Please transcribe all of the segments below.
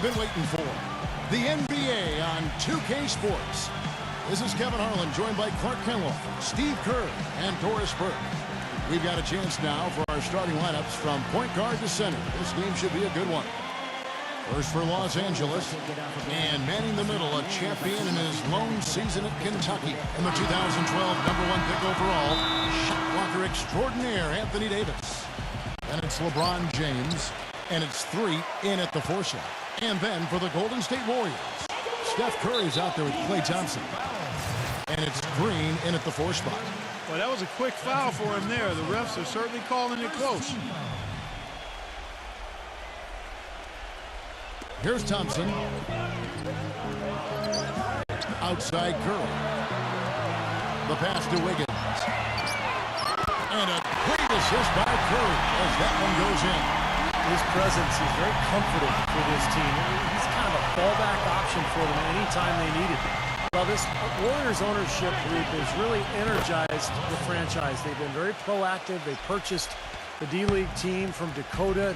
you've been waiting for. The NBA on 2K Sports. This is Kevin Harlan, joined by Clark Kenloff, Steve Kerr, and Doris Burke. We've got a chance now for our starting lineups from point guard to center. This game should be a good one. First for Los Angeles, and manning the middle, a champion in his lone season at Kentucky. And the 2012 #1 pick overall, shot blocker extraordinaire, Anthony Davis. And it's LeBron James, and it's 3 in at the 4 slot. And then for the Golden State Warriors, Steph Curry's out there with Klay Thompson. And it's Green in at the 4 spot. Well, that was a quick foul for him there. The refs are certainly calling it close. Here's Thompson. Outside Curry. The pass to Wiggins. And a great assist by Curry as that one goes in. His presence is very comforting for this team. He's kind of a fallback option for them anytime they need it. Well, this Warriors ownership group has really energized the franchise. They've been very proactive. They purchased the D-League team from Dakota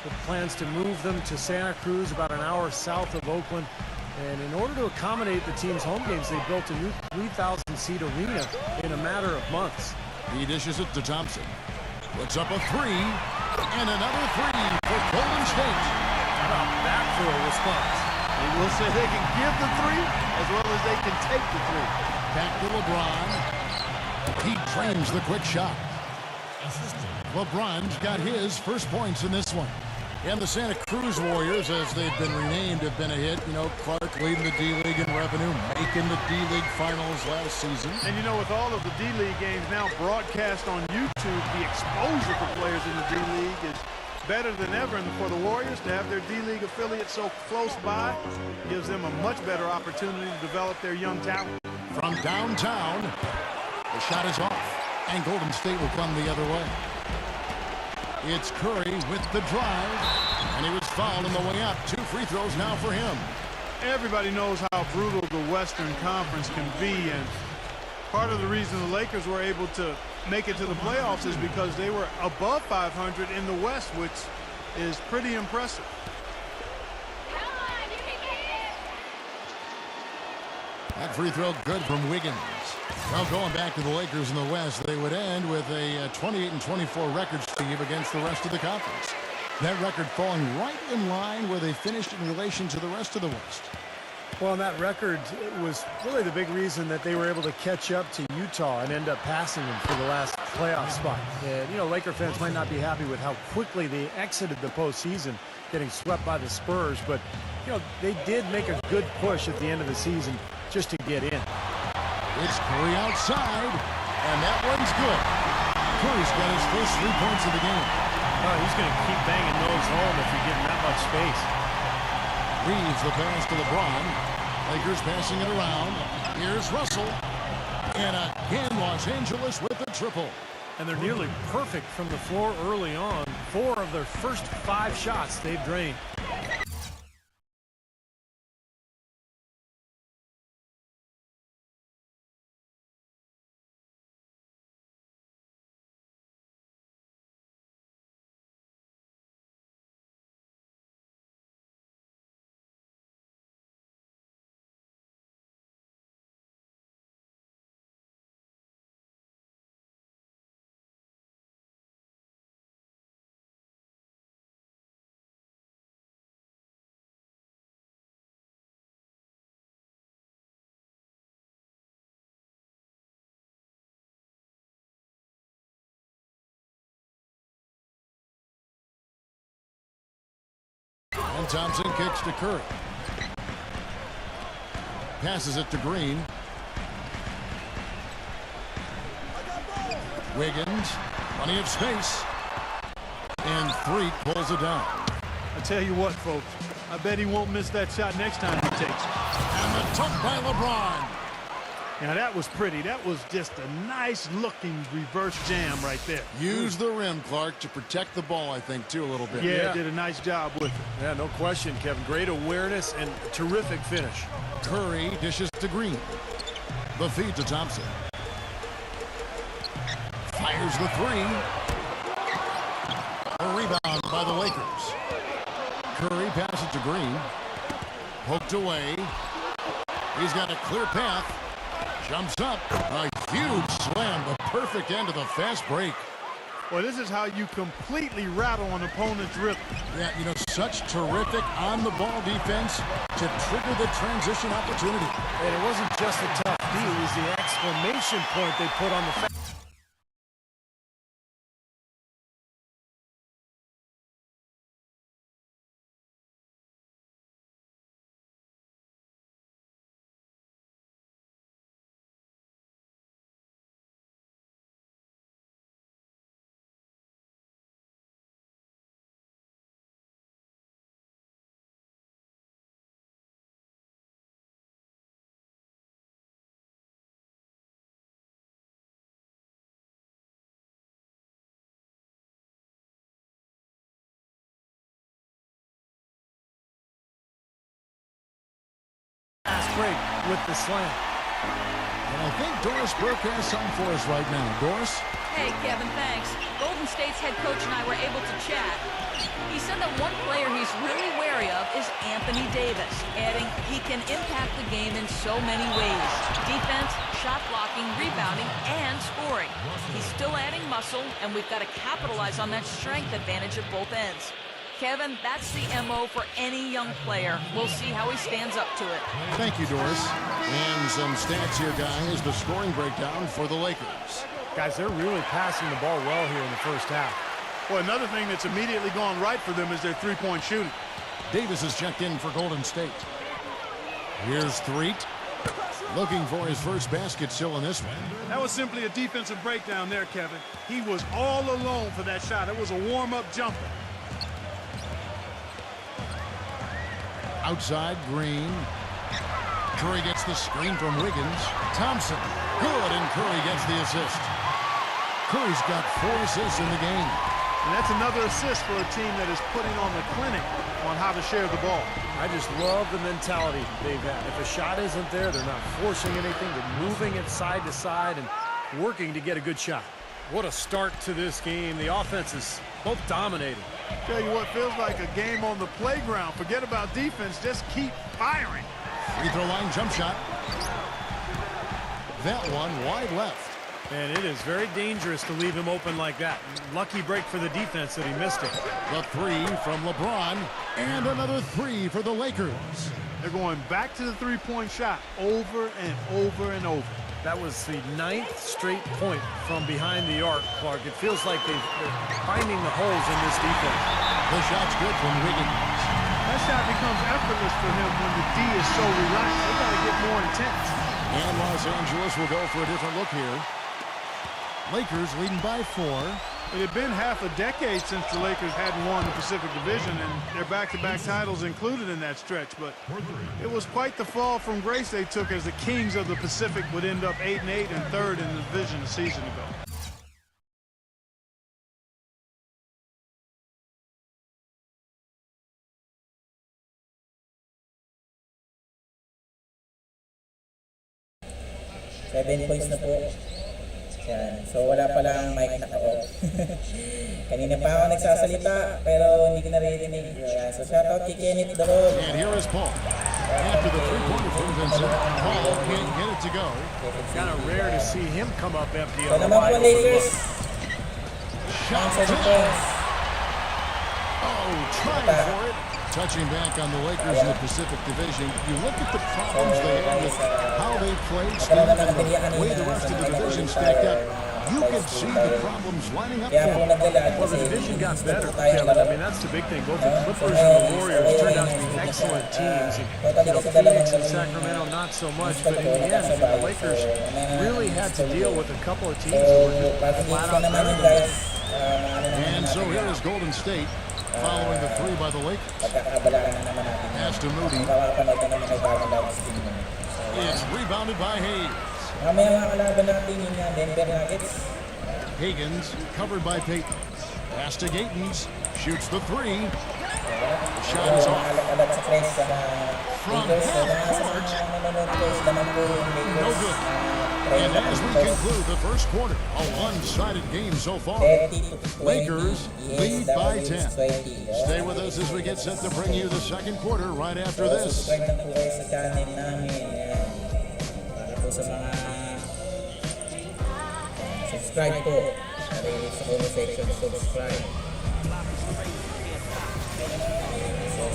with plans to move them to Santa Cruz, about an hour south of Oakland. And in order to accommodate the team's home games, they built a new 3,000-seat arena in a matter of months. He dishes it to Thompson. Puts up a 3, and another 3 for Golden State. How about that for a response? They will say they can give the 3 as well as they can take the 3. Back to LeBron. He trains the quick shot. LeBron's got his first points in this one. And the Santa Cruz Warriors, as they've been renamed, have been a hit. You know, Clark leading the D-League in revenue, making the D-League finals last season. And you know, with all of the D-League games now broadcast on YouTube, the exposure for players in the D-League is better than ever. And for the Warriors to have their D-League affiliate so close by gives them a much better opportunity to develop their young talent. From downtown, the shot is off, and Golden State will come the other way. It's Curry with the drive, and he was fouled on the way up. 2 free throws now for him. Everybody knows how brutal the Western Conference can be, and part of the reason the Lakers were able to make it to the playoffs is because they were above 500 in the West, which is pretty impressive. That free throw good from Wiggins. Well, going back to the Lakers in the West, they would end with a 28-24 record, Steve, against the rest of the conference. That record falling right in line where they finished in relation to the rest of the West. Well, and that record was really the big reason that they were able to catch up to Utah and end up passing them for the last playoff spot. And, you know, Laker fans might not be happy with how quickly they exited the postseason, getting swept by the Spurs, but, you know, they did make a good push at the end of the season just to get in. It's Curry outside, and that one's good. Curry's got his first 3 points of the game. Oh, he's going to keep banging those home if you give him that much space. Reeves the pass to LeBron. Lakers passing it around. Here's Russell. And again, Los Angeles with the triple. And they're nearly perfect from the floor early on. 4 of their first 5 shots they've drained. And Thompson kicks to Curry. Passes it to Green. Wiggins, plenty of space. And 3 pulls it down. I tell you what, folks, I bet he won't miss that shot next time he takes it. And the dunk by LeBron. Now that was pretty. That was just a nice looking reverse jam right there. Use the rim, Clark, to protect the ball, I think, too, a little bit. Yeah, did a nice job with it. Yeah, no question, Kevin. Great awareness and terrific finish. Curry dishes to Green. The feed to Thompson. Fires the 3. A rebound by the Lakers. Curry passes it to Green. Poked away. He's got a clear path. Jumps up. A huge slam. The perfect end of the fast break. Well, this is how you completely rattle an opponent's rhythm. Yeah, you know, such terrific on-the-ball defense to trigger the transition opportunity. And it wasn't just a tough D, it was the exclamation point they put on the fast break with the slam. And I think Doris Burke has something for us right now. Doris? Hey, Kevin, thanks. Golden State's head coach and I were able to chat. He said that one player he's really wary of is Anthony Davis, adding he can impact the game in so many ways. Defense, shot blocking, rebounding, and scoring. He's still adding muscle, and we've got to capitalize on that strength advantage at both ends. Kevin, that's the MO for any young player. We'll see how he stands up to it. Thank you, Doris. And some stats here, guys. The scoring breakdown for the Lakers. Guys, they're really passing the ball well here in the first half. Well, another thing that's immediately gone right for them is their three-point shooting. Davis is checked in for Golden State. Here's Threet. Looking for his first basket still in this one. That was simply a defensive breakdown there, Kevin. He was all alone for that shot. It was a warm-up jumper. Outside, Green. Curry gets the screen from Wiggins. Thompson, good, and Curry gets the assist. Curry's got 4 assists in the game. And that's another assist for a team that is putting on the clinic on how to share the ball. I just love the mentality they've had. If a shot isn't there, they're not forcing anything. They're moving it side to side and working to get a good shot. What a start to this game. The offense is both dominating. Tell you what, feels like a game on the playground. Forget about defense, just keep firing. Free throw line jump shot. That one wide left. And it is very dangerous to leave him open like that. Lucky break for the defense that he missed it. The 3 from LeBron. And another 3 for the Lakers. They're going back to the three-point shot over and over and over. That was the 9th straight point from behind the arc, Clark. It feels like they're finding the holes in this defense. The shot's good from Wiggins. That shot becomes effortless for him when the D is so relaxed. They got to get more intense. And Los Angeles will go for a different look here. Lakers leading by 4. It had been half a decade since the Lakers hadn't won the Pacific Division, and their back-to-back titles included in that stretch. But it was quite the fall from grace they took, as the Kings of the Pacific would end up 8-8 and 3rd in the division a season ago. Seven points na po. Yan. So wala palang mic naka-off. Kanina pa ako nagsasalita pero hindi ko naririnig. Yan. So shoutout kay Kenneth Darog. And here is Paul. After the three-pointer from Vincent, Paul can't get it to go. Kind of rare to see him come up empty. So naman po Lakers. Shot Seven points. Oh, trying for it. Touching back on the Lakers in the Pacific Division, you look at the problems they had with how they played, Steve, and the way the rest of the division stacked up. You could see the problems lining up for them. Well, the division got better, Kevin. I mean, that's the big thing. Both the Clippers and the Warriors turned out to be excellent teams. And, Phoenix and Sacramento, not so much. But in the end, the Lakers really had to deal with a couple of teams that were just flat out better. And so here is Golden State following the 3 by the Lakers. Pass to Moody. It's rebounded by Hayes. Higgins covered by Payton. Pass to Gatens. Shoots the 3. The shot is off. From half court. No good. And as we conclude the first quarter, a one-sided game so far. 30 to 20. Lakers lead by 10. 20. Stay with us as we get set to bring you the second quarter right after this. Subscribe na po kayo sa channel namin. Ayan. Para po sa mga subscribe po. Sa comment section, subscribe.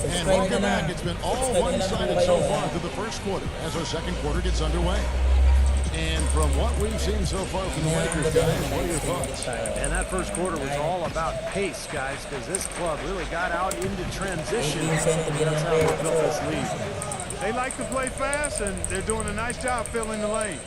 And welcome back. It's been all one-sided so far through the first quarter as our second quarter gets underway. And from what we've seen so far from the Lakers, guys, what are your thoughts? And that first quarter was all about pace, guys, because this club really got out into transition. That's how they built this lead. They like to play fast, and they're doing a nice job filling the lane.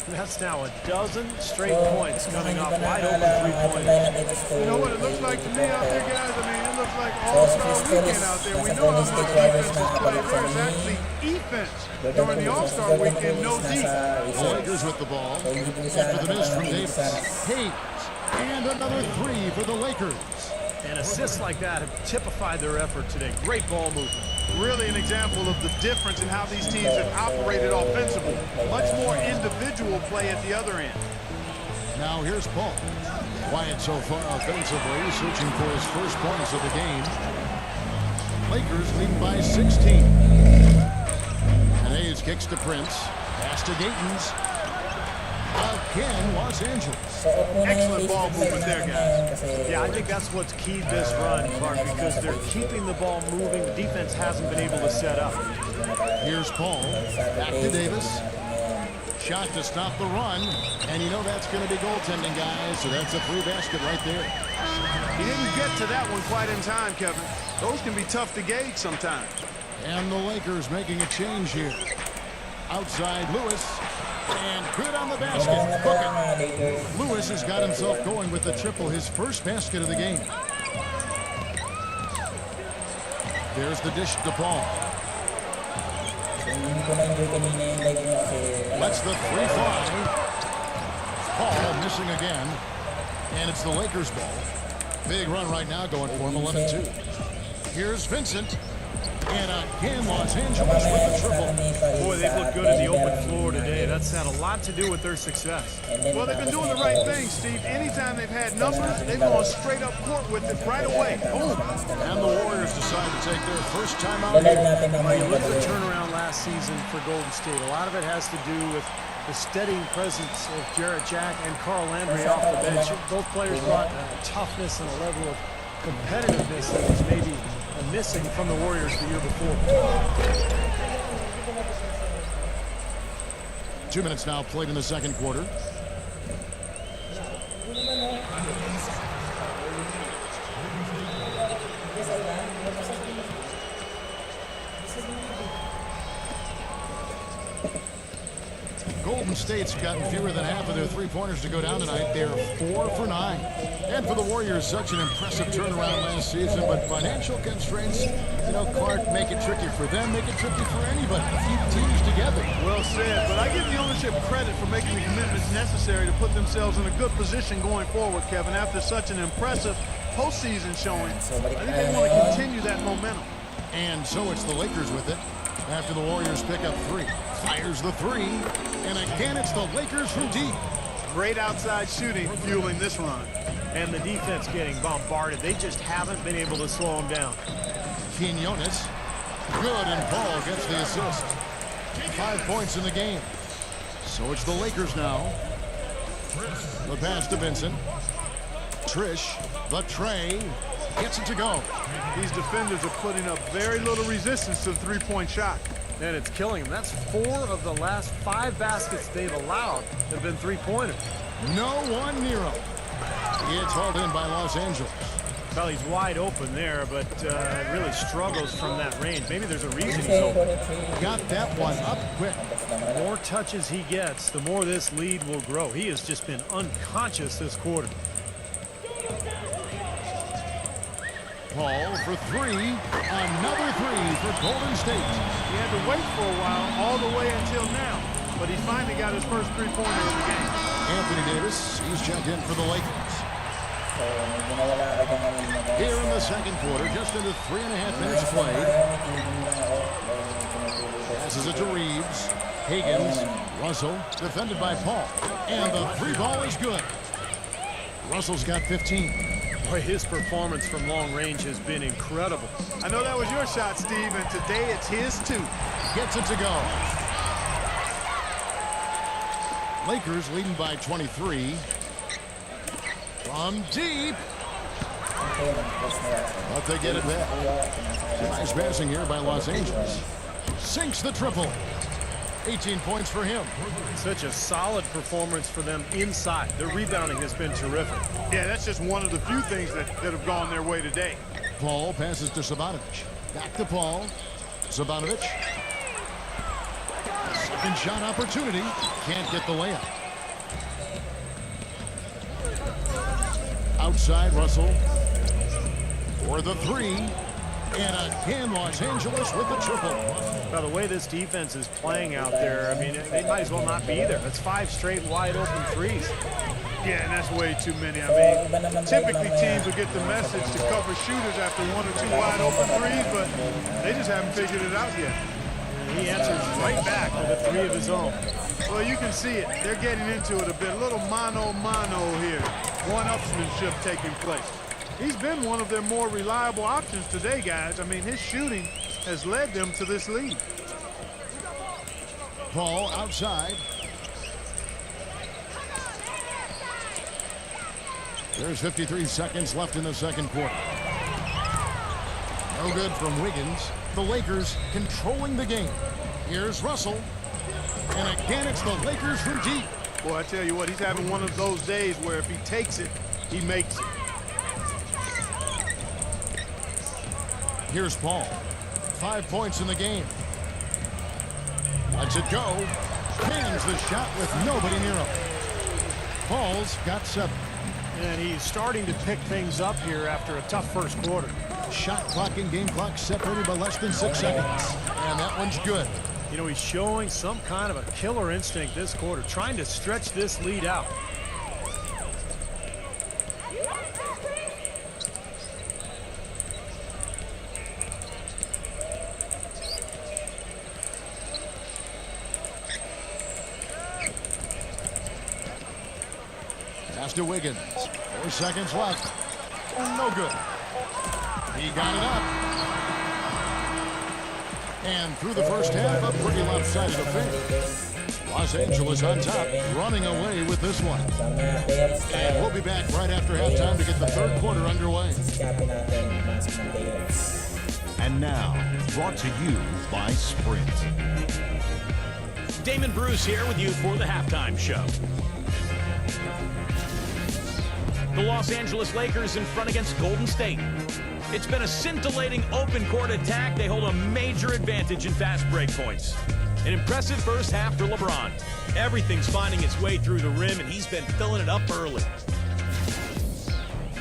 That's now a dozen straight points coming off wide open three-pointers. You know what it looks like to me out there, guys? I mean, it looks like all-star weekend out there. We know how much defense is played. There's actually defense during the all-star weekend, no defense. The Lakers with the ball. After the miss from Davis. Hayes. And another three for the Lakers. And assists like that have typified their effort today. Great ball movement. Really an example of the difference in how these teams have operated offensively. Much more individual play at the other end. Now here's Paul. Quiet so far offensively, searching for his first points of the game. Lakers lead by 16. And Hayes kicks to Prince. Pass to Gatens. Again, Los Angeles. Excellent ball movement there, guys. Yeah, I think that's what's keyed this run, Clark, because they're keeping the ball moving. The defense hasn't been able to set up. Here's Paul. Back to Davis. Shot to stop the run. And you know that's going to be goaltending, guys. So that's a free basket right there. He didn't get to that one quite in time, Kevin. Those can be tough to gauge sometimes. And the Lakers making a change here. Outside Lewis. And good on the basket. Bucket. Lewis has got himself going with the triple, his first basket of the game. There's the dish to Paul. Lets the three fly. Paul missing again. And it's the Lakers ball. Big run right now going for him, 11-2. Here's Vincent. And again, Los Angeles with the triple. Boy, they've looked good in the open floor today. That's had a lot to do with their success. Well, they've been doing the right thing, Steve. Anytime they've had numbers, they've gone straight up court with it right away. Boom. And the Warriors decide to take their first time out here. You look at the turnaround last season for Golden State. A lot of it has to do with the steadying presence of Jarrett Jack and Carl Landry off the bench. Both players brought toughness and a level of competitiveness that was maybe missing from the Warriors the year before. 2 minutes now played in the second quarter. Golden State's gotten fewer than half of their three-pointers to go down tonight. They're 4 for 9. And for the Warriors, such an impressive turnaround last season, but financial constraints, you know, Clark, make it tricky for them, make it tricky for anybody. A few teams together. Well said, but I give the ownership credit for making the commitments necessary to put themselves in a good position going forward, Kevin, after such an impressive postseason showing. I think they want to continue that momentum. And so it's the Lakers with it. After the Warriors pick up 3. Fires the 3. And again, it's the Lakers from deep. Great outside shooting fueling this run. And the defense getting bombarded. They just haven't been able to slow them down. Quinones. Good, and Paul gets the assist. 5 points in the game. So it's the Lakers now. The pass to Vincent. Trish, the tray. Gets it to go. These defenders are putting up very little resistance to the three-point shot. And it's killing them. That's 4 of the last 5 baskets they've allowed have been three-pointers. No one near him. It's hauled in by Los Angeles. Well, he's wide open there, but really struggles from that range. Maybe there's a reason he's open. Got that one up quick. The more touches he gets, the more this lead will grow. He has just been unconscious this quarter. Paul for 3. Another 3 for Golden State. He had to wait for a while, all the way until now, but he finally got his first three-pointer of the game. Anthony Davis, he's checked in for the Lakers. Here in the second quarter, just into 3.5 minutes played. Passes it to Reeves. Higgins, Russell, defended by Paul. And the three ball is good. Russell's got 15. Boy, his performance from long range has been incredible. I know that was your shot, Steve, and today it's his too. Gets it to go. Lakers leading by 23. From deep. But they get it back. Nice passing here by Los Angeles. Sinks the triple. 18 points for him. Such a solid performance for them inside. Their rebounding has been terrific. Yeah, that's just one of the few things that have gone their way today. Paul passes to Sabonovich. Back to Paul. Sabonovich. Second shot opportunity. Can't get the layup. Outside Russell. For the three. And again, Los Angeles with the triple. By the way this defense is playing out there, I mean, they might as well not be there. That's 5 straight wide open threes. Yeah, and that's way too many. I mean, typically teams will get the message to cover shooters after 1 or 2 wide open threes, but they just haven't figured it out yet. And he answers right back with a 3 of his own. Well, you can see it. They're getting into it a bit. A little mano-mano here. One-upsmanship taking place. He's been one of their more reliable options today, guys. I mean, his shooting has led them to this lead. Paul outside. There's 53 seconds left in the second quarter. No good from Wiggins. The Lakers controlling the game. Here's Russell. And again, it's the Lakers from deep. Boy, I tell you what, he's having one of those days where if he takes it, he makes it. Here's Paul. 5 points in the game. Lets it go. Pins the shot with nobody near him. Paul's got 7. And he's starting to pick things up here after a tough first quarter. Shot clock and game clock separated by less than 6 seconds. And that one's good. You know, he's showing some kind of a killer instinct this quarter, trying to stretch this lead out. Pass to Wiggins. 4 seconds left. No good. He got it up. And through the first half, a pretty lopsided affair. Los Angeles on top, running away with this one. And we'll be back right after halftime to get the third quarter underway. And now, brought to you by Sprint. Damon Bruce here with you for the halftime show. The Los Angeles Lakers in front against Golden State. It's been a scintillating open court attack. They hold a major advantage in fast break points. An impressive first half for LeBron. Everything's finding its way through the rim, and he's been filling it up early.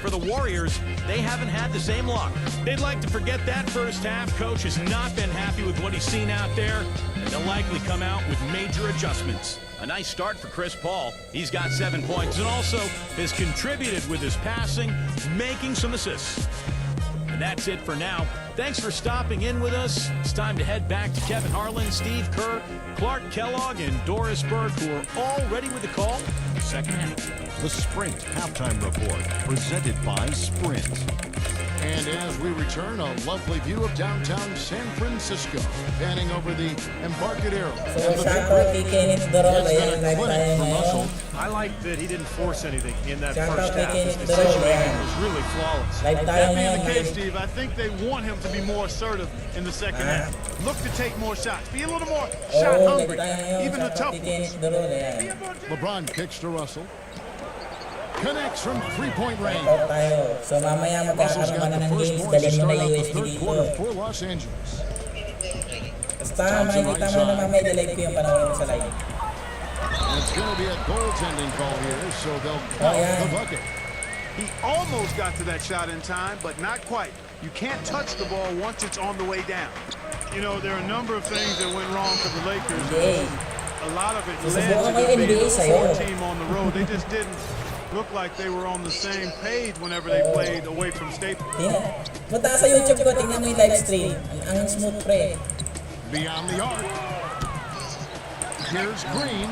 For the Warriors, they haven't had the same luck. They'd like to forget that first half. Coach has not been happy with what he's seen out there, and they'll likely come out with major adjustments. A nice start for Chris Paul. He's got 7 points and also has contributed with his passing, making some assists. And that's it for now. Thanks for stopping in with us. It's time to head back to Kevin Harlan, Steve Kerr, Clark Kellogg, and Doris Burke, who are all ready with the call for the second half. The Sprint Halftime Report, presented by Sprint. And as we return, a lovely view of downtown San Francisco, panning over the Embarcadero. So, shoutout kay Kenneth Dorol. Ayan, live tayo ngayon. I like that he didn't force anything in that Shout first out to half. Kenneth His Dorol. decision-making was really flawless. Live tayo That being ngayon. the case, Steve, I think they want him to be more assertive in the second half. Look to take more shots. Be a little more shot Oo, hungry. live tayo ngayon. Even the Shoutout tough kay ones. Kenneth Dorol. Ayan. LeBron kicks to Russell. Connects from three-point range. Shoutout tayo. So, mamaya Russell's magkakaroon ka got na the ng first games. points to Dalhin mo start na out the USB third dito. quarter for Los Angeles. Basta makikita mo na mamaya delete ko yung panahon mo sa live. And it's going to be a goaltending call here, so they'll count yeah. the bucket. He almost got to that shot in time, but not quite. You can't touch the ball once it's on the way down. You know, there are a number of things that went wrong for the Lakers. NBA. A lot of it Susubukan led ko to yung them being NBA a sa'yo. poor team on the road. They just didn't look like they were on the same page whenever they played away from Staples. Tingnan. Punta ka sa YouTube ko, tingnan mo yung live stream. Ang smooth pre. Beyond the arc. Here's Green.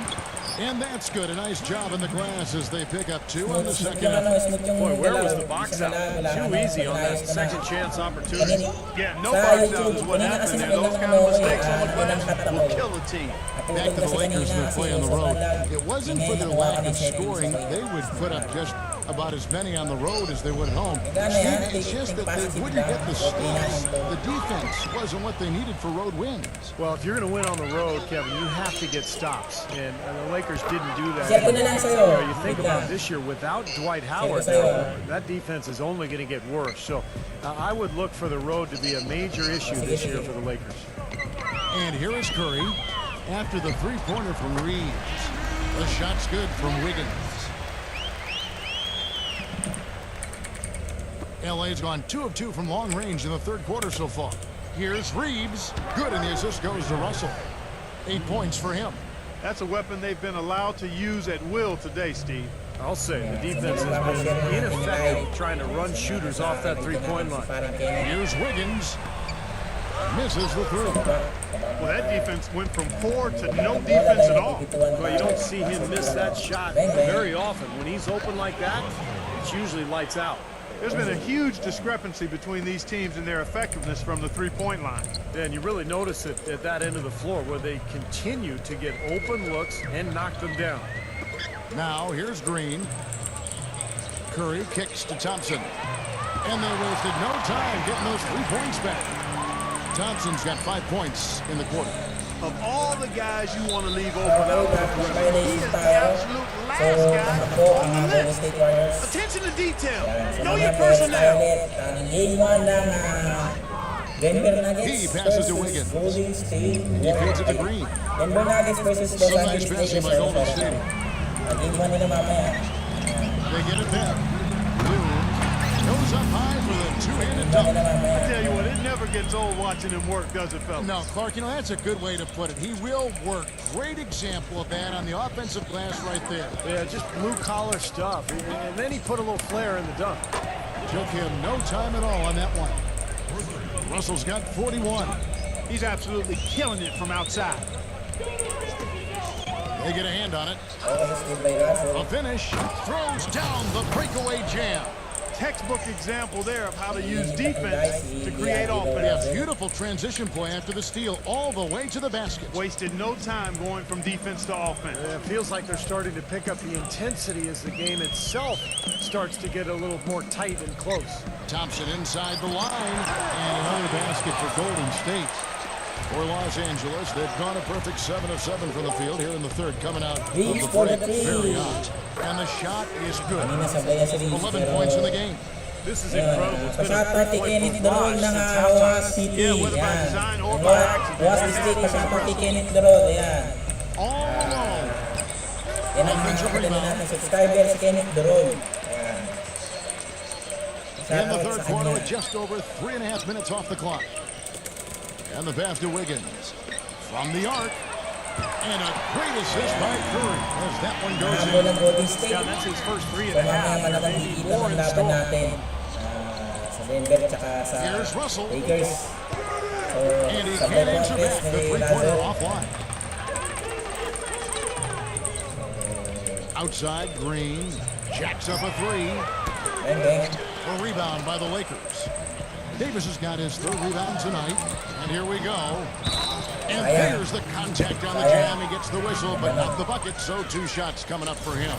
And that's good. A nice job in the glass as they pick up 2 on the second Smooth yung ano, effort. smooth yung Boy, where was galaw. the box Isa out? wala Too ano, easy on that ayos ko na. second chance opportunity. Yeah, no Sa box out YouTube, is what kanina happened kasi there. Those nakita kind ko of ano, mistakes on the pinang glass cut ako. will kill a team. Back to the Kasi Lakers kanina with play on the kasi road. sobrang It wasn't ingay for their nakuha lack ni of Seth scoring. Davis. They would put up just about as many on the road as they would at home. Gana yan, It's just that they wouldn't get the stops. The defense wasn't what they needed for road wins. Well, if you're going to win on the road, Kevin, you have to get stops. And the Lakers didn't do that. Share ko na lang sa'yo. You know, you think Bigla. about this year, without Dwight Howard, sa'yo. that defense is only going to get worse. So I would look for the road to be a major issue this year for the Lakers. And here is Curry after the three-pointer from Reeves. The shot's good from Wiggins. LA's gone 2 of 2 from long range in the third quarter so far. Here's Reeves. Good, and the assist goes to Russell. 8 points for him. That's a weapon they've been allowed to use at will today, Steve. I'll say the defense has been ineffective trying to run shooters off that three-point line. Here's Wiggins. Misses the three. Well, that defense went from poor to no defense at all. Well, you don't see him miss that shot very often. When he's open like that, it's usually lights out. There's been a huge discrepancy between these teams and their effectiveness from the three-point line. And you really notice it at that end of the floor where they continue to get open looks and knock them down. Now, here's Green. Curry kicks to Thompson. And they wasted no time getting those 3 points back. Thompson's got 5 points in the quarter. Of all the guys you want to leave open out there, he is the absolute last guy on the list. Attention to detail. Know your personnel. Game 1 ng Denver Nuggets He passes to versus Wiggins. Golden State He feeds it to Green. Denver Nuggets versus Los Some Angeles nice passing by Lakers. Golden State. Game 1 nila mamaya. They get it back. Loon goes up high for the two-handed dunk. I tell you what, it never gets old watching him work, does it, fellas? No, Clark, you know, that's a good way to put it. He will work. Great example of that on the offensive glass right there. Yeah, just blue-collar stuff. And then he put a little flair in the dunk. Took him no time at all on that one. Russell's got 41. He's absolutely killing it from outside. They get a hand on it. Steve by Russell. A finish. Throws down the breakaway jam. Textbook example there of how to use defense to create offense. Yeah, beautiful transition play after the steal all the way to the basket. Wasted no time going from defense to offense. It feels like they're starting to pick up the intensity as the game itself starts to get a little more tight and close. Thompson inside the line. And another basket for Golden State. For Los Angeles, they've gone a perfect 7 of 7 from the field here in the third, coming out of the Reeves for the break. three. Very hot. And the shot is good. Kanina sablay si Reeves, 11 pero points in the game. This is incredible. It's been a pasata kay Kenneth Durol ng Hawa City. Yeah, whether by Yan. design or by accident. Hawa State, pasata kay Kenneth Durol. Yan. All alone. Yan ang nakakita natin. Subscriber si Kenneth Durol. Yan. In the Shoutout third sa quarter kanya. with just over 3.5 minutes off the clock. And the pass to Wiggins. From the arc. And a great assist by Curry as that one goes Habol in. ng Golden State. Yeah, that's his first three So and a mamaya half. malagang Maybe kikita more ng in laban store. natin sa Denver tsaka sa Here's Russell. Lakers. So, And he sa can't answer contest back. The ni three-pointer Lazo. offline. Outside, Green jacks up a three. Bang, bang. A rebound by the Lakers. Davis has got his third rebound tonight. And here we go. And there's the contact on the jam. He gets the whistle, but not the bucket. So 2 shots coming up for him.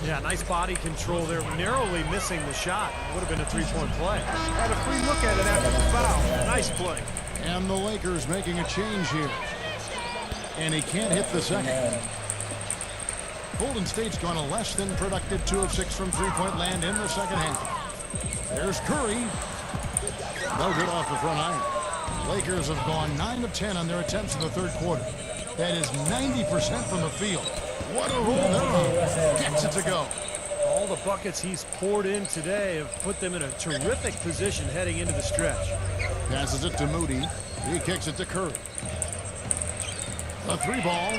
Yeah, nice body control there. Narrowly missing the shot. Would have been a three-point play. Had a free look at it after the foul. Nice play. And the Lakers making a change here. And he can't hit the second. Golden State's gone a less than productive 2 of 6 from three-point land in the second half. There's Curry. No good off the front iron. Lakers have gone 9 of 10 on their attempts in the third quarter. That is 90% from the field. What a roll they're on. Gets it to go. All the buckets he's poured in today have put them in a terrific position heading into the stretch. Passes it to Moody. He kicks it to Curry. A 3-ball.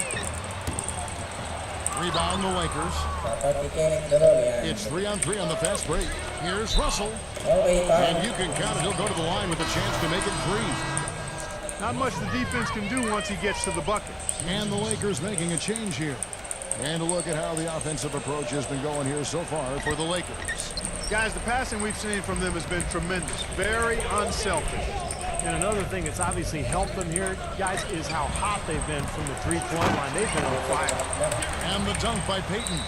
Rebound the Lakers. Shoutout kay Kenneth Durol. Yan. It's 3-on-3 on the fast break. Here's Russell. Okay, And foul. you can count it. He'll go to the line with a chance to make it 3. Not much the defense can do once he gets to the bucket. And the Lakers making a change here. And a look at how the offensive approach has been going here so far for the Lakers. Guys, the passing we've seen from them has been tremendous. Very unselfish. And another thing that's obviously helped them here, guys, is how hot they've been from the three-point line. They've been on fire. And the dunk by Payton.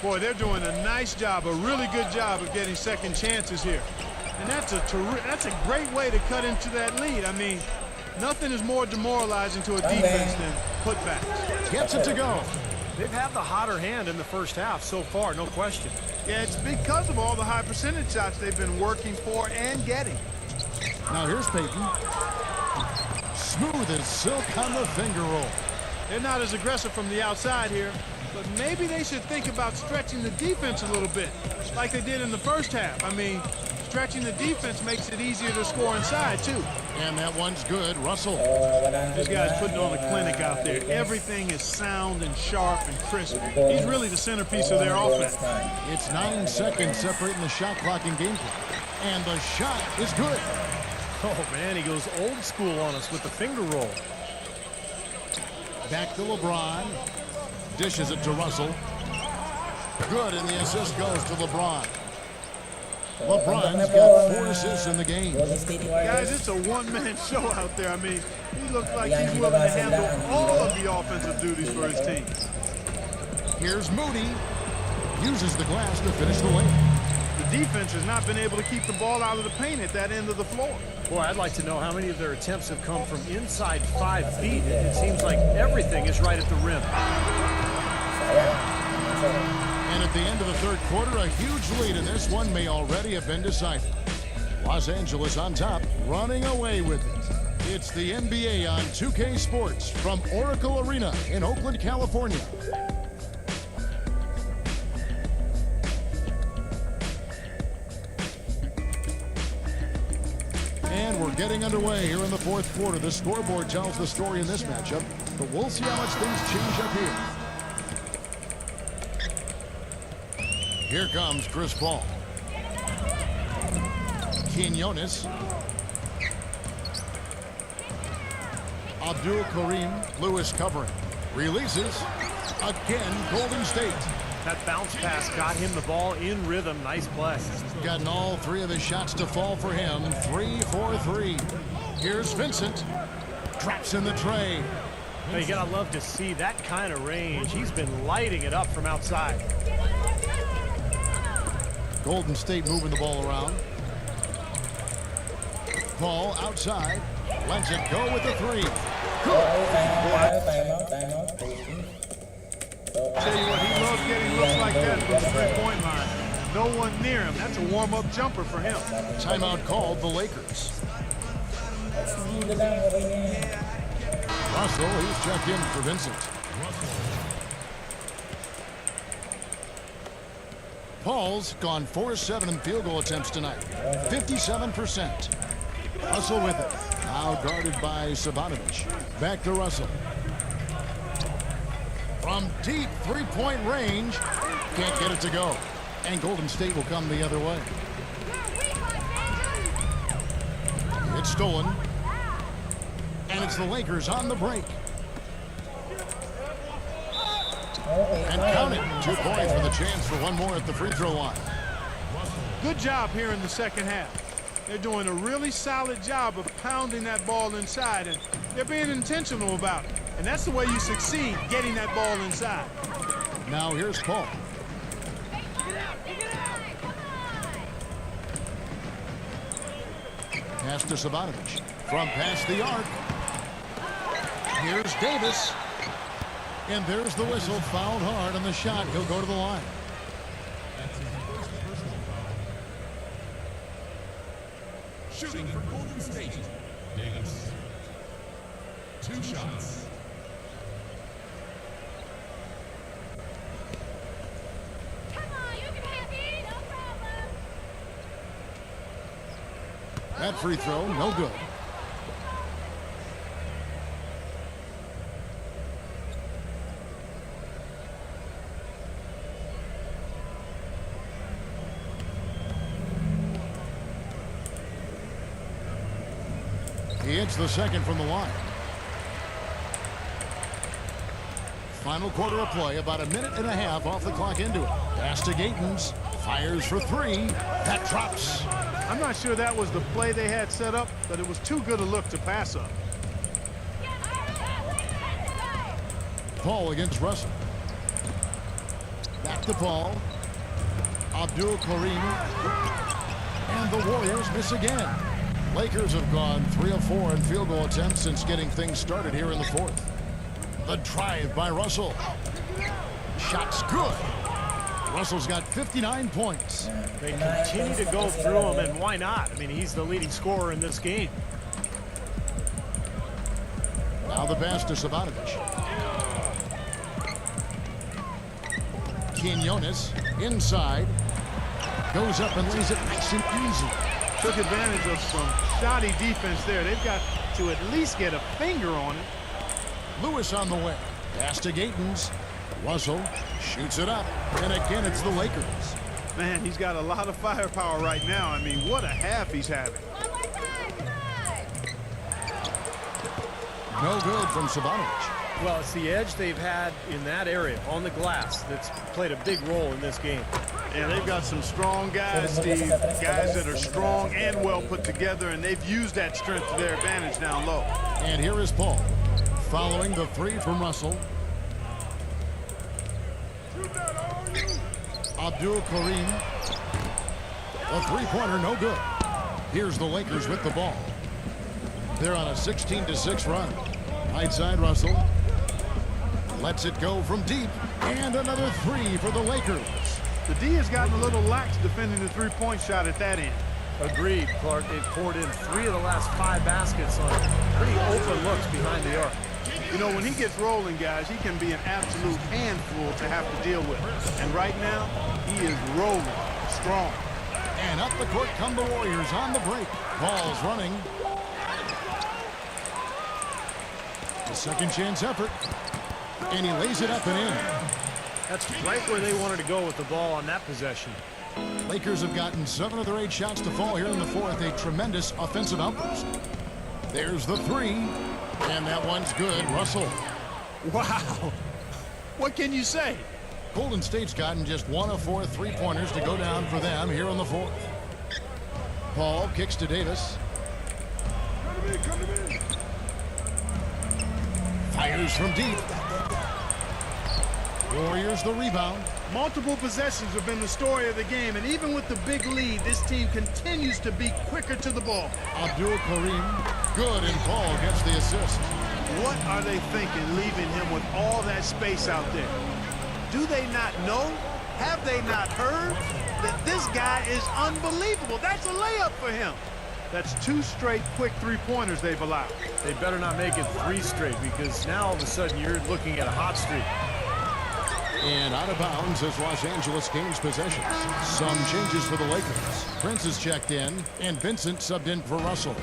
Boy, they're doing a nice job, a really good job of getting second chances here. And that's a great way to cut into that lead. I mean, nothing is more demoralizing to a defense than putbacks. Gets it to go. They've had the hotter hand in the first half so far, no question. Yeah, it's because of all the high percentage shots they've been working for and getting. Now here's Payton. Smooth as silk on the finger roll. They're not as aggressive from the outside here, but maybe they should think about stretching the defense a little bit, like they did in the first half. I mean, stretching the defense makes it easier to score inside, too. And that one's good. Russell. This guy's putting on a clinic out there. Everything is sound and sharp and crisp. He's really the centerpiece of their offense. It's 9 seconds separating the shot clock and game clock. And the shot is good. Oh, man, he goes old school on us with the finger roll. Back to LeBron. Dishes it to Russell. Good, and the assist goes to LeBron. LeBron's got 4 assists in the game. Guys, it's a one-man show out there. I mean, he looks like he's willing to handle all of the offensive duties for his team. Here's Moody. Uses the glass to finish the layup. The defense has not been able to keep the ball out of the paint at that end of the floor. Boy, I'd like to know how many of their attempts have come from inside 5 feet. It seems like everything is right at the rim. And at the end of the third quarter, a huge lead in this one may already have been decided. Los Angeles on top, running away with it. It's the NBA on 2K Sports from Oracle Arena in Oakland, California. And we're getting underway here in the fourth quarter. The scoreboard tells the story in this matchup, but we'll see how much things change up here. Here comes Chris Paul. Quinones. Abdul Karim Lewis covering. Releases. Again, Golden State. That bounce pass got him the ball in rhythm. Nice play. Gotten all 3 of his shots to fall for him. 3 for 3. Here's Vincent. Traps in the tray. Now you gotta love to see that kind of range. He's been lighting it up from outside. Golden State moving the ball around. Paul outside. Lets it go with the 3. Tell you what, he loves getting looks like that from the three-point line. No one near him. That's a warm-up jumper for him. Timeout called the Lakers. Russell, he's checked in for Vincent. Paul's gone 4-7 in field goal attempts tonight. 57%. Russell with it. Now guarded by Sabanovic. Back to Russell. From deep three-point range. Can't get it to go. And Golden State will come the other way. It's stolen. And it's the Lakers on the break. And count it. 2 points with a chance for one more at the free throw line. Good job here in the second half. They're doing a really solid job of pounding that ball inside, and they're being intentional about it. And that's the way you succeed, getting that ball inside. Now here's Paul. Pass to Sabanovic. From past the arc. Here's Davis. And there's the whistle. Fouled hard on the shot. He'll go to the line. Shooting for Golden State. Davis. 2 shots. Come on, you can have me, no problem. That free throw, no good. He hits the second from the line. Final quarter of play, about a minute and a half off the clock into it. Pass to Gatens. Fires for three. That drops. I'm not sure that was the play they had set up, but it was too good a look to pass up. Paul against Russell. Back to Paul. Abdul Karim. And the Warriors miss again. Lakers have gone 3 of 4 in field goal attempts since getting things started here in the fourth. The drive by Russell. Shot's good. Russell's got 59 points. They continue to go through him, and why not? I mean, he's the leading scorer in this game. Now the pass to Savanovic. Quinones inside. Goes up and lays it nice and easy. Took advantage of some shoddy defense there. They've got to at least get a finger on it. Lewis on the way. Pass to Gatens. Russell shoots it up. And again, it's the Lakers. Man, he's got a lot of firepower right now. I mean, what a half he's having. No good from Savanovic. Well, it's the edge they've had in that area on the glass that's played a big role in this game. Yeah, they've got some strong guys, Steve. Guys that are strong and well put together, and they've used that strength to their advantage down low. And here is Paul. Following the three from Russell. Abdul Karim. A three-pointer, no good. Here's the Lakers with the ball. They're on a 16-6 run. Right side, Russell. Lets it go from deep. And another three for the Lakers. The D has gotten a little lax defending the three-point shot at that end. Agreed, Clark. They've poured in 3 of the last 5 baskets on pretty open looks behind the arc. You know, when he gets rolling, guys, he can be an absolute handful to have to deal with. And right now, he is rolling strong. And up the court come the Warriors on the break. Ball's running. The second chance effort. And he lays it up and in. That's right where they wanted to go with the ball on that possession. Lakers have gotten 7 of their 8 shots to fall here in the fourth. A tremendous offensive outburst. There's the three. And that one's good. Russell. Wow. What can you say? Golden State's gotten just 1 of 4 three-pointers to go down for them here in the fourth. Paul kicks to Davis. Fires from deep. Warriors the rebound. Multiple possessions have been the story of the game, and even with the big lead, this team continues to be quicker to the ball. Abdul Karim, good, and Paul gets the assist. What are they thinking leaving him with all that space out there? Do they not know? Have they not heard that this guy is unbelievable? That's a layup for him. That's 2 straight quick three-pointers they've allowed. They better not make it 3 straight, because now all of a sudden you're looking at a hot streak. And out of bounds as Los Angeles gains possession. Some changes for the Lakers. Prince is checked in, and Vincent subbed in for Russell.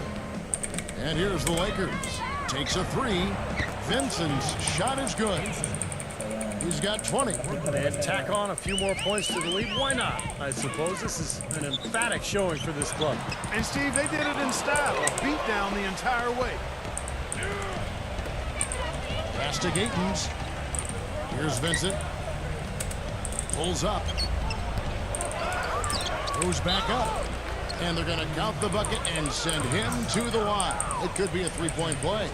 And here's the Lakers. Takes a three. Vincent's shot is good. He's got 20. And tack on a few more points to the lead. Why not? I suppose this is an emphatic showing for this club. And, Steve, they did it in style. A beat down the entire way. Pass to Gatens. Here's Vincent. Pulls up. Goes back up. And they're going to count the bucket and send him to the line. It could be a three-point play.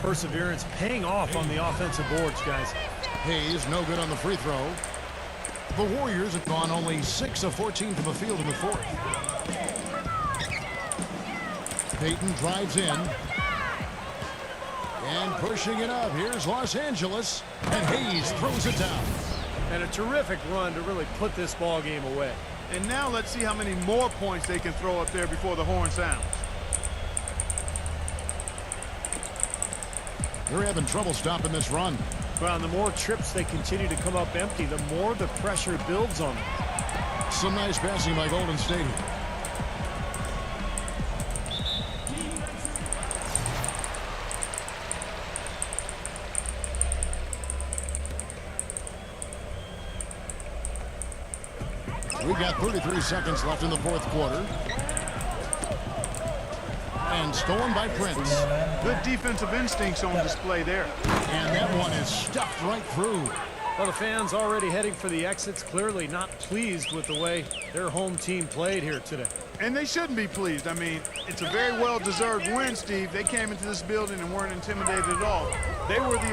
Perseverance paying off on the offensive boards, guys. Hayes no good on the free throw. The Warriors have gone only 6 of 14 from the field in the fourth. Payton drives in. And pushing it up. Here's Los Angeles. And Hayes throws it down. And a terrific run to really put this ball game away. And now let's see how many more points they can throw up there before the horn sounds. They're having trouble stopping this run. Well, and the more trips they continue to come up empty, the more the pressure builds on them. Some nice passing by Golden State here. We've got 33 seconds left in the fourth quarter. And stolen by Prince. Good defensive instincts on display there. And that one is stuffed right through. Well, the fans already heading for the exits, clearly not pleased with the way their home team played here today. And they shouldn't be pleased. I mean, it's a very well-deserved win, Steve. They came into this building and weren't intimidated at all. They were the